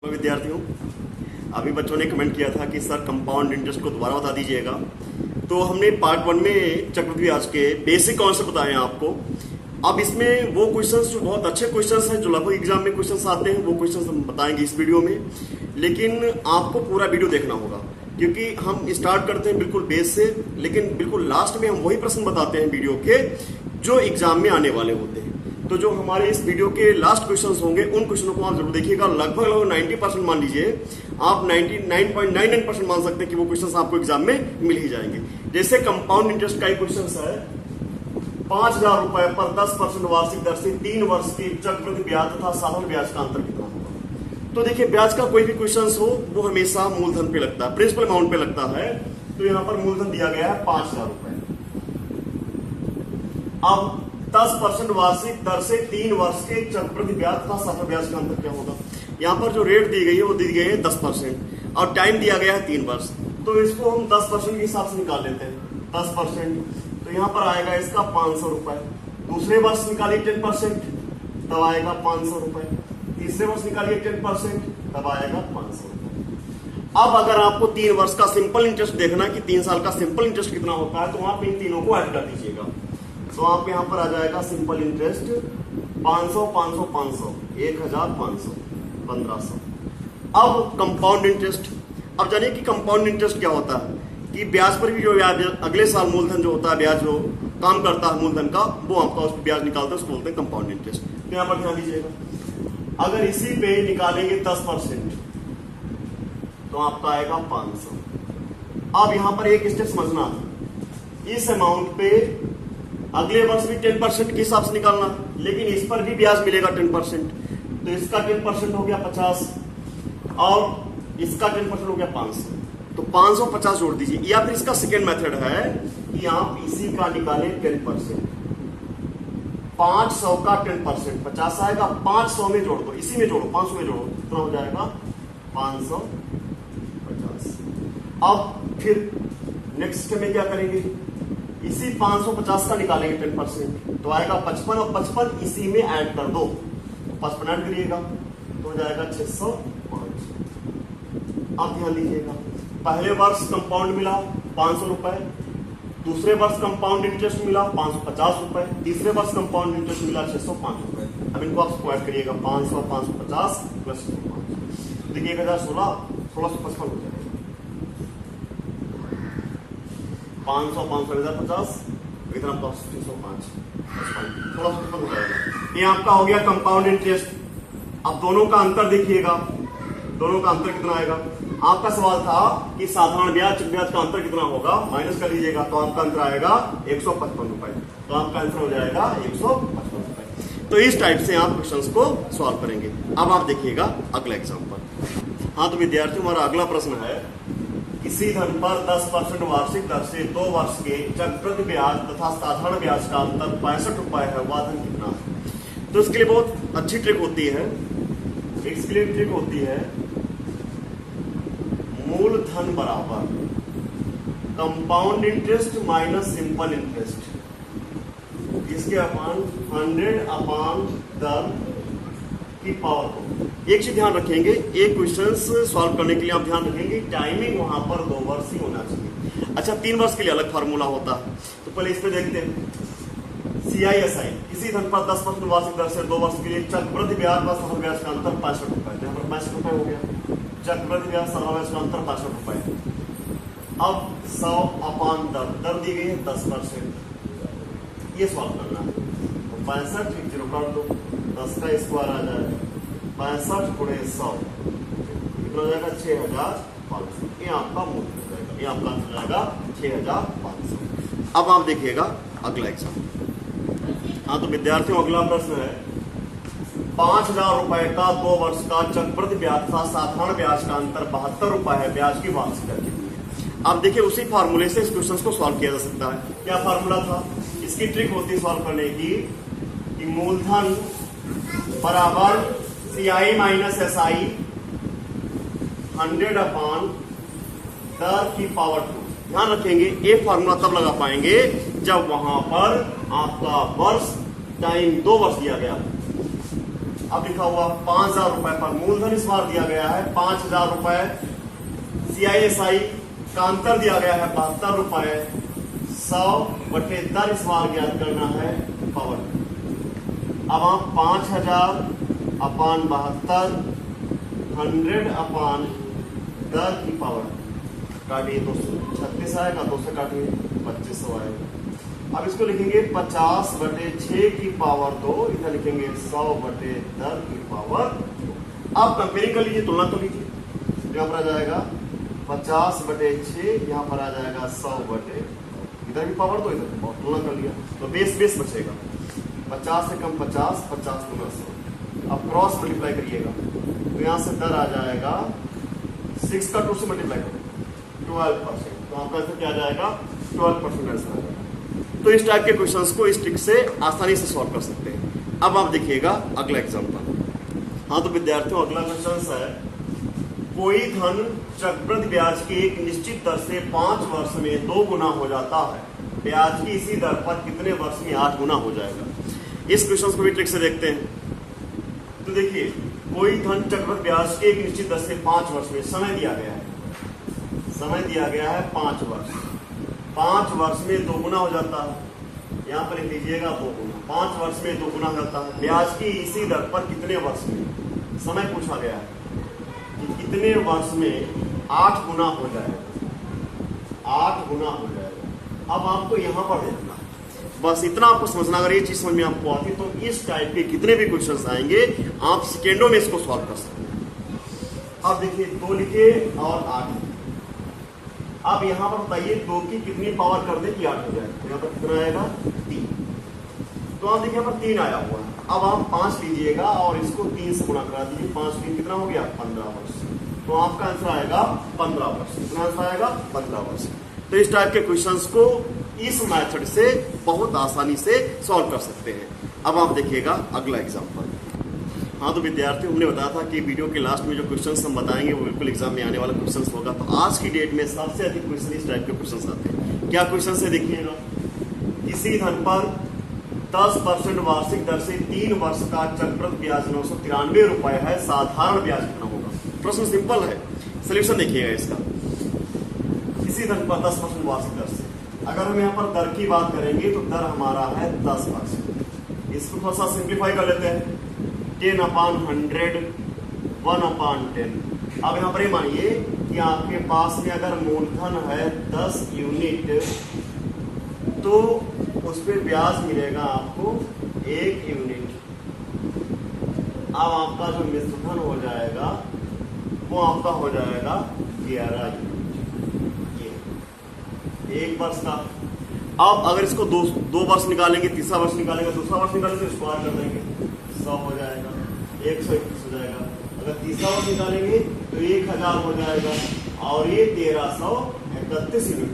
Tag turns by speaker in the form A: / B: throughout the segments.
A: विद्यार्थियों, अभी बच्चों ने कमेंट किया था कि सर कंपाउंड इंटरेस्ट को दोबारा बता दीजिएगा। तो हमने पार्ट 1 में चक्रवृद्धि ब्याज के बेसिक कॉन्सेप्ट बताए हैं आपको। अब इसमें वो क्वेश्चंस जो बहुत अच्छे क्वेश्चंस हैं, जो लगभग एग्जाम में क्वेश्चंस आते हैं, वो क्वेश्चंस हम बताएंगे इस वीडियो में। लेकिन आपको पूरा वीडियो देखना होगा, क्योंकि हम स्टार्ट करते हैं बिल्कुल बेस से, लेकिन बिल्कुल लास्ट में हम वही प्रश्न बताते हैं वीडियो के जो एग्जाम में आने वाले होते हैं। तो जो हमारे इस वीडियो के लास्ट क्वेश्चंस होंगे, उन क्वेश्चनों को आप जरूर देखिएगा। लगभग 90% मान लीजिए, आप 99.99% मान सकते हैं कि वो क्वेश्चंस आपको एग्जाम में मिल ही जाएंगे। जैसे कंपाउंड इंटरेस्ट का एक क्वेश्चन है, 5,000 रुपए पर 10% वार्षिक दर से 3 वर्ष की चक्रवृद्धि ब्याज तथा साधारण ब्याज का अंतर कितना होगा। तो देखिए, ब्याज का कोई भी क्वेश्चन हो वो हमेशा मूलधन पे लगता है, प्रिंसिपल अमाउंट पे लगता है। तो यहाँ पर मूलधन दिया गया है 5,000 रुपए। अब 10% वार्षिक दर से 3 वर्ष के चक्रवृद्धि ब्याज तथा साधारण ब्याज का अंतर क्या होगा। यहाँ पर जो रेट दी गई है वो दी गई है 10% और टाइम दिया गया है 3 वर्ष। तो इसको हम 10% के हिसाब से निकाल लेते हैं। 10% तो यहाँ पर आएगा इसका 500 रुपए। दूसरे वर्ष निकालिए 10%, तब आएगा 500 रुपए। तीसरे वर्ष निकालिए 10%, तब आएगा 500 रुपए। अब अगर आपको 3 वर्ष का सिंपल इंटरेस्ट देखना है कि 3 साल का सिंपल इंटरेस्ट कितना होता है, तो आप इन तीनों को ऐड कर दीजिएगा। तो आप यहाँ पर आ जाएगा सिंपल इंटरेस्ट 500 500 500 1500 1500। अब कंपाउंड इंटरेस्ट, अब जानिए कि कंपाउंड इंटरेस्ट क्या होता है, कि ब्याज पर भी जो ब्याज अगले साल मूलधन जो होता है, ब्याज जो काम करता है मूलधन का, वो आपका उस ब्याज निकालता है, उसको बोलते हैं कंपाउंड इंटरेस्ट। तो यहाँ पर ध्यान दीजिएगा, अगर इसी पे निकालेंगे 10% तो आपका आएगा 500। अब यहाँ पर एक स्टेप समझना, इस अमाउंट पे अगले वर्ष भी 10% के हिसाब से निकालना, लेकिन इस पर भी ब्याज मिलेगा 10%। तो इसका 10% हो गया 50 और इसका 10% हो गया 500। तो 550 जोड़ दीजिए, या फिर इसका सेकेंड मेथड है कि आप इसी का निकालें 10%। 500 का 10% 50 आएगा, 500 में जोड़ दो, इसी में जोड़ो, 500 में जोड़ो, कितना हो जाएगा 550। अब फिर नेक्स्ट स्टेप में क्या करेंगे, इसी 550 का निकालेंगे 10%, तो आएगा 55 और 55 इसी में ऐड कर दो, 55 ऐड करिएगा तो हो जाएगा 605। अब ध्यान दीजिएगा, पहले वर्ष कंपाउंड मिला 500 रुपए, दूसरे वर्ष कंपाउंड इंटरेस्ट मिला 550 रुपए, तीसरे वर्ष कंपाउंड इंटरेस्ट मिला 605 रुपए। अब इनको आप ऐड करिएगा, 500 550 प्लस 605, देखिए 1016 1655 हो जाएगा। 500 500 1050 इतना 605 1655 हो जाएगा। ये आपका हो गया कंपाउंड इंटरेस्ट। अब दोनों का अंतर देखिएगा, दोनों का अंतर कितना आएगा। आपका सवाल था कि साधारण ब्याज चक्रवृद्धि ब्याज का अंतर कितना होगा, माइनस कर लीजिएगा, तो आपका अंतर आएगा 155 रुपए। तो आपका आंसर हो जाएगा 155 रुपए। तो इस टाइप से आप क्वेश्चंस को सॉल्व करेंगे। अब आप देखिएगा अगला एग्जांपल। हाँ, तो विद्यार्थियों, हमारा अगला प्रश्न है, किसी धन पर 10% वार्षिक दर से 2 वर्ष के चक्रवृद्धि ब्याज तथा साधारण ब्याज का अंतर 65 रुपए है, वह धन कितना है। तो इसके लिए बहुत अच्छी ट्रिक होती है। इसके लिए ट्रिक होती है, मूलधन बराबर compound interest minus simple interest, इसके अपान 100 अपान दर की पावर को। एक चीज ध्यान रखेंगे, एक क्वेश्चन सॉल्व करने के लिए आप ध्यान रखेंगे टाइमिंग वहां पर 2 वर्ष ही होना चाहिए। अच्छा, 3 वर्ष के लिए अलग फार्मूला होता है। तो पहले इस पे देखते हैं, CISI, किसी धन पर 10% वार्षिक दर से 2 वर्ष के लिए चक्रवृद्धि ब्याज व साधारण ब्याज का अंतर 65 रुपए। यहाँ पर 65 रुपए हो गया, चक्रवृद्धि ब्याज साधारण ब्याज का अंतर 65 रुपए। अब 100 अपान दर दी गई है 10%, ये सॉल्व करना है। तो 65 0 कर दो, 10 का स्क्वायर आ जाएगा, 65 गुणे 100 कितना हो जाएगा 6500। ये आपका मूल हो जाएगा, ये आपका हो जाएगा 6500। अब आप देखिएगा अगला एग्जाम्पल। हाँ, तो विद्यार्थियों, अगला प्रश्न है, 5,000 रुपए का 2 वर्ष का चक्रवृद्धि ब्याज था, साधारण ब्याज का अंतर 72 रुपए है, ब्याज की वार्षिक दर कितनी है। आप देखिए, उसी फार्मूले से इस क्वेश्चन को सॉल्व किया जा सकता है। क्या फार्मूला था, इसकी ट्रिक होती है सॉल्व करने की, कि मूलधन बराबर CI माइनस SI 100 अपान दर की पावर 2। ध्यान रखेंगे, ये फार्मूला तब लगा पाएंगे जब वहां पर आपका वर्ष टाइम 2 वर्ष दिया गया। अब लिखा हुआ 5,000 रुपए पर मूलधन इस बार दिया गया है 5,000 रुपए, CISI का अंतर दिया गया है 72 रुपए, 100/10 इस बार ज्ञात करना है पावर। अब आप 5,000/72 100/10 की पावर काटिए, 236 आएगा, 2 से काटिए 2500 आएगा। अब इसको लिखेंगे 50/6 की पावर 2, इधर लिखेंगे 100/10 की पावर 2। अब कंपेयरिंग कर लीजिए, तुलना कर लीजिए, यहाँ पर आ जाएगा 50/6, यहाँ पर आ जाएगा 100/10, इधर भी पावर 2 इधर भी पावर, तुलना कर लिया तो बेस बचेगा 50 से कम 50, 50 गुना 100। अब क्रॉस मल्टीप्लाई करिएगा तो यहाँ से दर आ जाएगा 6 का 2 से मल्टीप्लाई करो 12%, तो आपका आंसर क्या आ जाएगा 12% आंसर आ जाएगा। तो इस टाइप के क्वेश्चंस को इस ट्रिक से आसानी से सॉल्व कर सकते हैं। अब आप देखिएगा अगला एग्जांपल। हाँ तो विद्यार्थियों अगला क्वेश्चन है, कोई धन चक्रवृद्धि ब्याज की एक निश्चित दर से 5 वर्ष में 2 गुना हो जाता है, ब्याज की इसी दर पर कितने वर्ष में 8 गुना हो जाएगा। इस क्वेश्चन को भी ट्रिक से देखते हैं। तो देखिए कोई धन चक्रवृद्धि ब्याज की एक निश्चित दर से 5 वर्ष में, समय दिया गया है, समय दिया गया है 5 वर्ष, 5 वर्ष में 2 गुना हो जाता है, यहाँ पर लिख लीजिएगा 2 गुना, 5 वर्ष में 2 गुना हो जाता है, ब्याज की इसी दर पर कितने वर्ष में, समय पूछा गया है कि कितने वर्ष में 8 गुना हो जाएगा, 8 गुना हो जाएगा। अब आपको यहाँ पर देखना, बस इतना आपको समझना, अगर ये चीज समझ में आपको आती तो इस टाइप के कितने भी क्वेश्चंस आएंगे आप सेकेंडों में इसको सॉल्व कर सकते हैं। अब देखिए 2 लिखे और 8, अब यहां पर बताइए 2 की कितनी पावर कर दे कि 8 हो जाए, तो यहाँ पर कितना आएगा 3, तो आप देखिए यहाँ पर 3 आया हुआ है। अब आप 5 लीजिएगा और इसको 3 से गुणा करा दीजिए, 5 3 कितना हो गया 15 वर्ष, तो आपका आंसर आएगा 15 वर्ष। कितना आंसर आएगा 15 वर्ष। तो इस टाइप के क्वेश्चंस को इस मेथड से बहुत आसानी से सॉल्व कर सकते हैं। अब आप देखिएगा अगला एग्जांपल। हाँ तो विद्यार्थियों हमने बताया था कि वीडियो के लास्ट में जो क्वेश्चंस हम बताएंगे वो बिल्कुल एग्जाम में आने वाला क्वेश्चंस होगा। तो आज की डेट में सबसे अधिक क्वेश्चन इस टाइप के क्वेश्चंस आते हैं। क्या क्वेश्चन है देखिएगा, किसी धन पर 10% वार्षिक दर से 3 वर्ष का चक्रवृद्धि ब्याज 993 रुपए है, साधारण ब्याज कितना होगा। प्रश्न सिंपल है, सोल्यूशन देखिएगा इसका। किसी धन पर 10% वार्षिक दर से, अगर हम यहाँ पर दर की बात करेंगे तो दर हमारा है 10%। इसको थोड़ा सा सिंप्लीफाई कर लेते हैं, 10/100 1/10। अब यहाँ पर ये मानिए कि आपके पास में अगर मूलधन है 10 यूनिट तो उस पर ब्याज मिलेगा आपको 1 यूनिट। अब आपका जो मिश्रधन हो जाएगा वो आपका हो जाएगा 11 यूनिट, 1 वर्ष का। अब अगर इसको दो वर्ष निकालेंगे, तीसरा वर्ष निकालेंगे, दूसरा वर्ष निकालेंगे तो इसको और कर देंगे, 100 हो जाएगा, 121 हो जाएगा। अगर तीसरा वर्ष निकालेंगे तो 1000 हो जाएगा और ये 1331 यूनिट।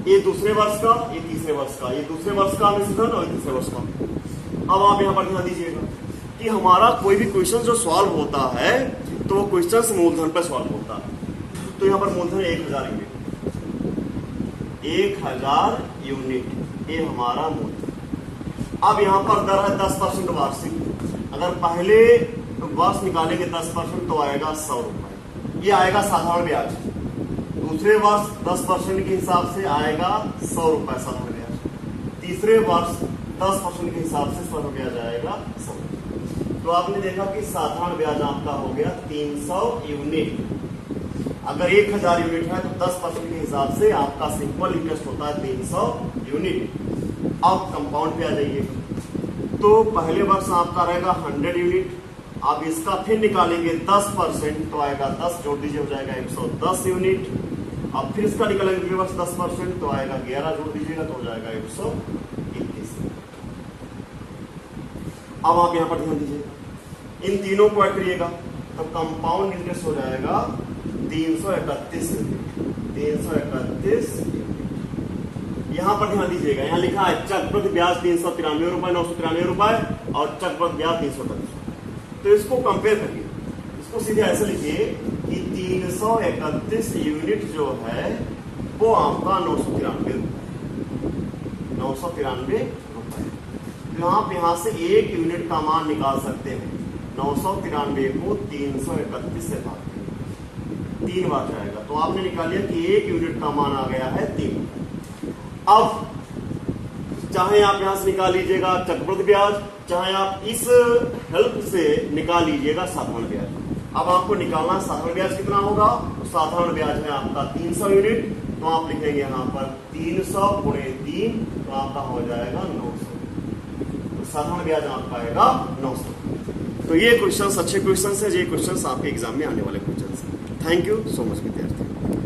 A: ये दूसरे वर्ष का, ये तीसरे वर्ष का, ये दूसरे वर्ष का मिश्रधन और तीसरे वर्ष का। अब आप यहाँ पर ध्यान दीजिएगा कि हमारा कोई भी क्वेश्चन जो सॉल्व होता है तो वो क्वेश्चन मूलधन पर सॉल्व होता है। तो यहाँ पर मूलधन 1000 यूनिट, 1000 यूनिट ये हमारा मूलधन। अब यहाँ पर दर है 10% वार्षिक। अगर पहले वर्ष निकालेंगे 10% तो आएगा 100 रुपए, ये आएगा साधारण ब्याज। दूसरे वर्ष 10% के हिसाब से आएगा 100 रुपए साधारण ब्याज। तीसरे वर्ष 10% के हिसाब से साधारण ब्याज आएगा 100। तो आपने देखा कि साधारण ब्याज आपका हो गया 300 यूनिट। अगर 1000 यूनिट है तो 10% के हिसाब से आपका सिंपल इंटरेस्ट होता है 300 यूनिट। अब कंपाउंड पे आ जाइए, तो पहले वर्ष आपका रहेगा 100 यूनिट। आप इसका फिर निकालेंगे 10% तो आएगा 10 जोड़ दीजिए हो जाएगा 110 यूनिट। अब फिर इसका निकालेंगे अगले वर्ष 10% तो आएगा 11 जोड़ दीजिएगा तो हो जाएगा 121। अब आप यहाँ पर ध्यान दीजिएगा, इन तीनों को ऐड करिएगा तो कंपाउंड इंटरेस्ट हो जाएगा 331 यूनिट, 331 यूनिट। यहाँ पर ध्यान दीजिएगा, यहाँ लिखा है चक्रवृद्धि ब्याज 393 रुपए, 993 रुपए और चक्रवृद्धि ब्याज 331। तो इसको कंपेयर करिए, इसको सीधे ऐसे लिखिए कि 331 यूनिट जो है वो आपका 993 रुपए। तो आप यहाँ से 1 यूनिट का मान निकाल सकते हैं। 993 को 331 से भाग 3 बार जाएगा, तो आपने निकाल लिया कि 1 यूनिट का मान आ गया है 3। अब चाहे आप यहां से निकाल लीजिएगा चक्रवृद्धि ब्याज, चाहे आप इस हेल्प से निकाल लीजिएगा साधारण ब्याज। अब आपको निकालना साधारण ब्याज कितना होगा, तो साधारण ब्याज है आपका 300 यूनिट, तो आप लिखेंगे यहाँ पर 300 गुणे 3, तो आपका हो जाएगा 900। तो साधारण ब्याज आपका आएगा 900। तो ये क्वेश्चंस अच्छे क्वेश्चंस है, ये क्वेश्चंस आपके एग्जाम में आने वाले क्वेश्चंस हैं। थैंक यू सो मच विद्यार्थी।